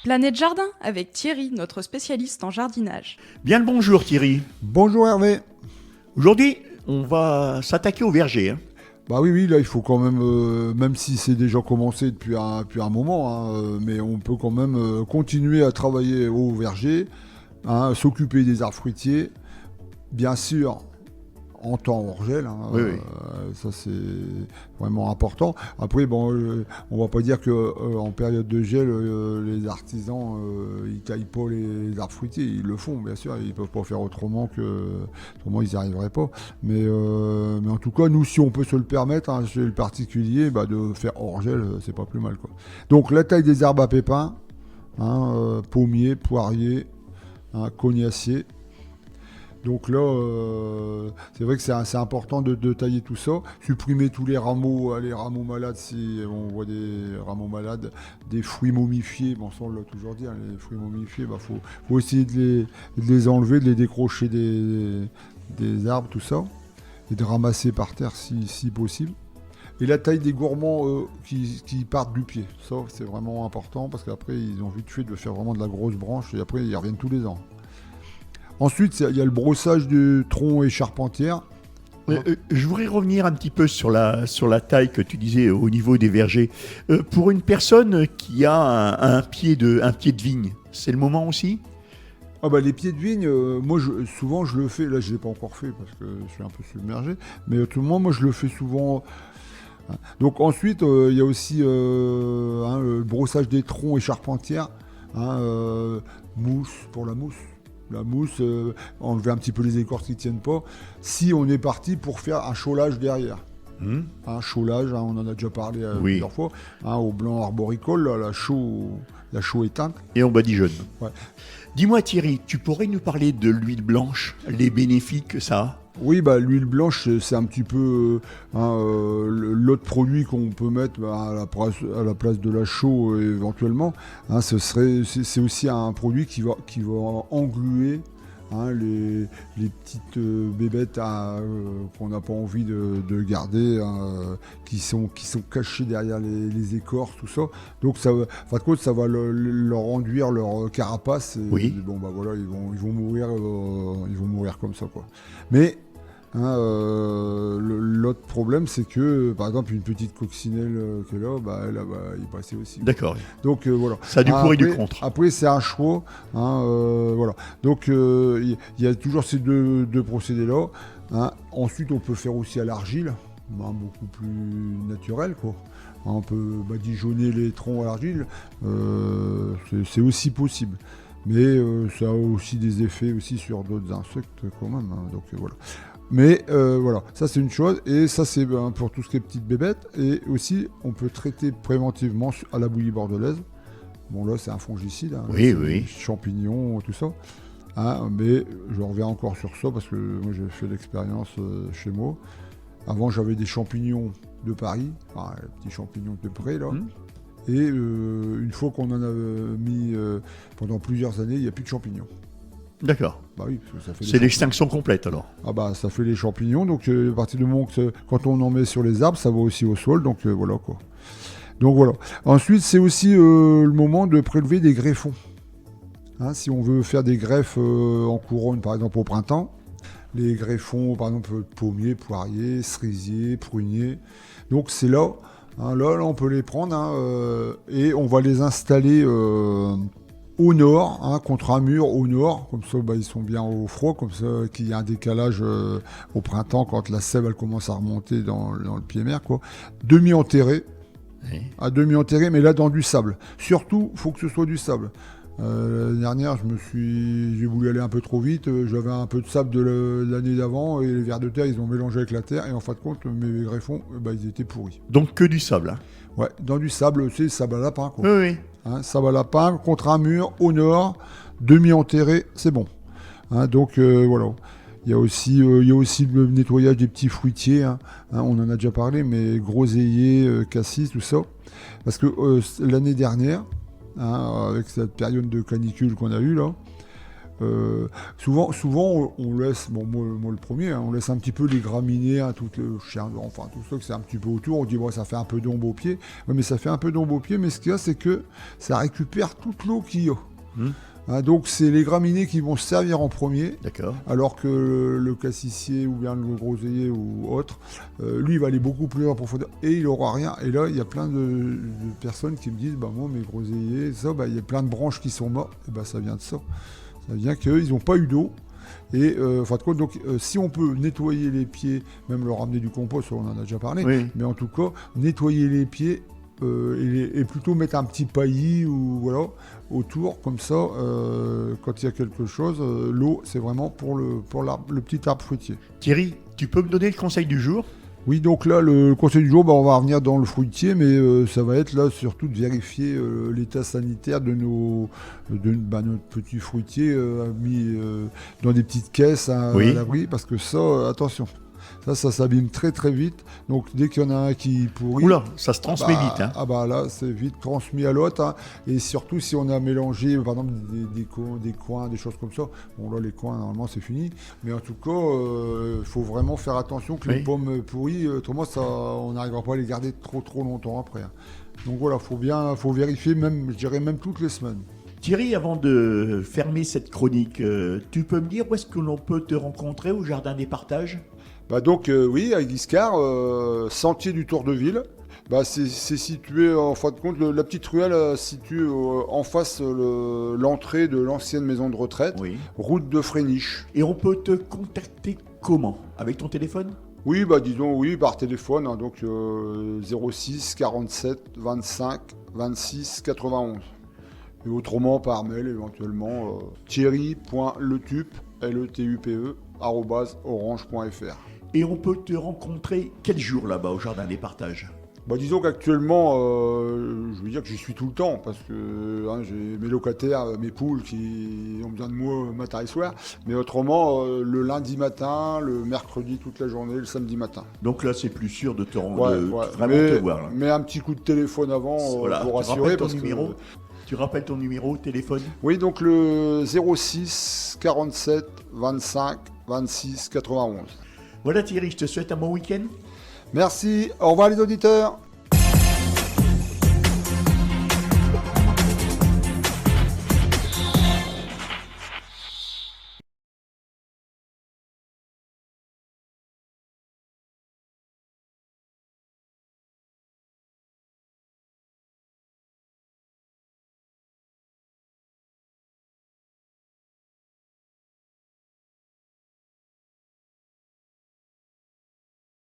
Planète Jardin avec Thierry, notre spécialiste en jardinage. Bien le bonjour Thierry. Bonjour Hervé. Aujourd'hui, on va s'attaquer au verger. Bah oui, là il faut quand même si c'est déjà commencé depuis un moment, mais on peut quand même continuer à travailler au verger, s'occuper des arbres fruitiers, bien sûr en temps hors gel, Oui. Ça c'est vraiment important. Après on va pas dire que en période de gel les artisans ils taillent pas les arbres fruitiers, ils le font bien sûr, ils peuvent pas faire autrement ils n'y arriveraient pas. Mais en tout cas nous si on peut se le permettre chez le particulier de faire hors gel c'est pas plus mal quoi. Donc la taille des arbres à pépins, pommiers, poiriers, cognaciers. Donc là, c'est vrai que c'est important de tailler tout ça, supprimer tous les rameaux malades, si on voit des rameaux malades, des fruits momifiés, bon ça on l'a toujours dit, les fruits momifiés, faut essayer de les enlever, de les décrocher des arbres, tout ça, et de ramasser par terre si possible. Et la taille des gourmands qui partent du pied, ça c'est vraiment important, parce qu'après ils ont vite fait de faire vraiment de la grosse branche, et après ils reviennent tous les ans. Ensuite, il y a le brossage de troncs et charpentières. Je voudrais revenir un petit peu sur la taille que tu disais au niveau des vergers. Pour une personne qui a un pied de vigne, c'est le moment aussi ? Les pieds de vigne, moi souvent je le fais, là je ne l'ai pas encore fait parce que je suis un peu submergé, mais autrement moi je le fais souvent. Donc ensuite il y a aussi le brossage des troncs et charpentières, mousse pour la mousse. La mousse, enlever un petit peu les écorces qui ne tiennent pas, si on est parti pour faire un chaulage derrière. Un chaulage, on en a déjà parlé plusieurs fois, au blanc arboricole, là, la chaux éteinte. Et en badigeonne. Ouais. Dis-moi Thierry, tu pourrais nous parler de l'huile blanche, les bénéfices que ça a ? Oui, l'huile blanche, c'est un petit peu l'autre produit qu'on peut mettre à la place de la chaux éventuellement. C'est aussi un produit qui va engluer les petites bébêtes qu'on n'a pas envie de garder, qui sont cachées derrière les écorces, tout ça. Donc ça va leur enduire leur carapace. Et, ils vont mourir comme ça quoi. Mais l'autre problème, c'est que, par exemple, une petite coccinelle qu'elle a, elle va y passer aussi. D'accord. Donc voilà. Ça a du pour et du contre. Après, c'est un choix. Voilà. Donc il y a toujours ces deux procédés-là. Ensuite, on peut faire aussi à l'argile, beaucoup plus naturel, quoi. On peut badigeonner les troncs à l'argile. C'est aussi possible. Mais ça a aussi des effets aussi sur d'autres insectes quand même. Donc voilà. Mais voilà, ça c'est une chose, et ça c'est pour tout ce qui est petites bébêtes, et aussi on peut traiter préventivement à la bouillie bordelaise. Bon là c'est un fongicide, champignons, tout ça. Mais je reviens encore sur ça parce que moi j'ai fait l'expérience chez moi. Avant j'avais des champignons de Paris, les petits champignons de près là. Et une fois qu'on en a mis pendant plusieurs années, il n'y a plus de champignons. D'accord. Oui, parce que ça fait c'est l'extinction complète alors. Ça fait les champignons, donc à partir du moment que quand on en met sur les arbres, ça va aussi au sol, donc voilà quoi. Donc voilà. Ensuite, c'est aussi le moment de prélever des greffons. Si on veut faire des greffes en couronne, par exemple au printemps, les greffons, par exemple pommiers, poiriers, cerisiers, pruniers. Donc c'est là, là on peut les prendre et on va les installer au nord, contre un mur au nord, comme ça ils sont bien au froid, comme ça qu'il y a un décalage au printemps quand la sève elle commence à remonter dans le pied-mer, quoi. Demi-enterré, demi-enterré, mais là dans du sable. Surtout, il faut que ce soit du sable. L'année dernière, j'ai voulu aller un peu trop vite, j'avais un peu de sable de l'année d'avant, et les vers de terre ils ont mélangé avec la terre, et en fin de compte mes greffons ils étaient pourris. Donc que du sable. Ouais, dans du sable, c'est sable à lapin quoi. Oui. Sable à lapin contre un mur au nord, demi-enterré, c'est bon. Donc voilà. Il y a aussi le nettoyage des petits fruitiers. On en a déjà parlé, mais groseilliers, cassis, tout ça. Parce que l'année dernière, avec cette période de canicule qu'on a eue là, Souvent, on laisse, bon, moi le premier, hein, on laisse un petit peu les graminées, hein, tout le chien, enfin tout ça que c'est un petit peu autour. On dit bon, ça fait un peu d'ombre aux pieds. Ouais, mais ça fait un peu d'ombre aux pieds, mais ce qu'il y a, c'est que ça récupère toute l'eau qu'il y a. Hein, donc c'est les graminées qui vont se servir en premier. D'accord. Alors que le cassissier ou bien le groseillier ou autre, lui il va aller beaucoup plus en profondeur et il aura rien. Et là il y a plein de personnes qui me disent bah moi mes groseilliers, ça, bah, il y a plein de branches qui sont mortes. Et bah ça vient de ça. Ça vient qu'ils n'ont pas eu d'eau. Et fin de compte, donc si on peut nettoyer les pieds, même leur ramener du compost, on en a déjà parlé, Oui. mais en tout cas nettoyer les pieds. Et plutôt mettre un petit paillis ou voilà autour comme ça quand il y a quelque chose, l'eau c'est vraiment pour le petit arbre fruitier. Thierry, tu peux me donner le conseil du jour? Oui, donc là le conseil du jour, bah, on va revenir dans le fruitier, mais ça va être là surtout de vérifier l'état sanitaire de notre petit fruitier mis dans des petites caisses à l'abri, parce que ça attention. Ça s'abîme très très vite. Donc dès qu'il y en a un qui pourrit... Oula, ça se transmet vite. Hein. Ah bah là, c'est vite transmis à l'autre. Hein. Et surtout si on a mélangé, par exemple, des coins, des choses comme ça. Bon là, les coins, normalement, c'est fini. Mais en tout cas, il faut vraiment faire attention que les pommes pourries, autrement, on n'arrivera pas à les garder trop longtemps après. Hein. Donc voilà, faut vérifier, même, je dirais même toutes les semaines. Thierry, avant de fermer cette chronique, tu peux me dire où est-ce que l'on peut te rencontrer au Jardin des Partages? Bah donc oui, à Guiscard, sentier du Tour de Ville. Bah c'est situé, en fin de compte, la petite ruelle située en face l'entrée de l'ancienne maison de retraite, route de Fréniche. Et on peut te contacter comment? Avec ton téléphone? Oui, bah disons oui, par téléphone, hein, donc 06 47 25 26 91. Et autrement par mail éventuellement thierry.letupe, LETUPE, @orange.fr. Et on peut te rencontrer quel jour là-bas au Jardin des Partages? Bah disons qu'actuellement, je veux dire que j'y suis tout le temps, parce que hein, j'ai mes locataires, mes poules qui ont besoin de moi matin et soir, mais autrement, le lundi matin, le mercredi toute la journée, le samedi matin. Donc là, c'est plus sûr de te rendre, vraiment te voir. Là. Mais un petit coup de téléphone avant pour rassurer. Tu rappelles ton numéro, téléphone? Oui, donc le 06 47 25 26 91. Voilà Thierry, je te souhaite un bon week-end. Merci, au revoir les auditeurs.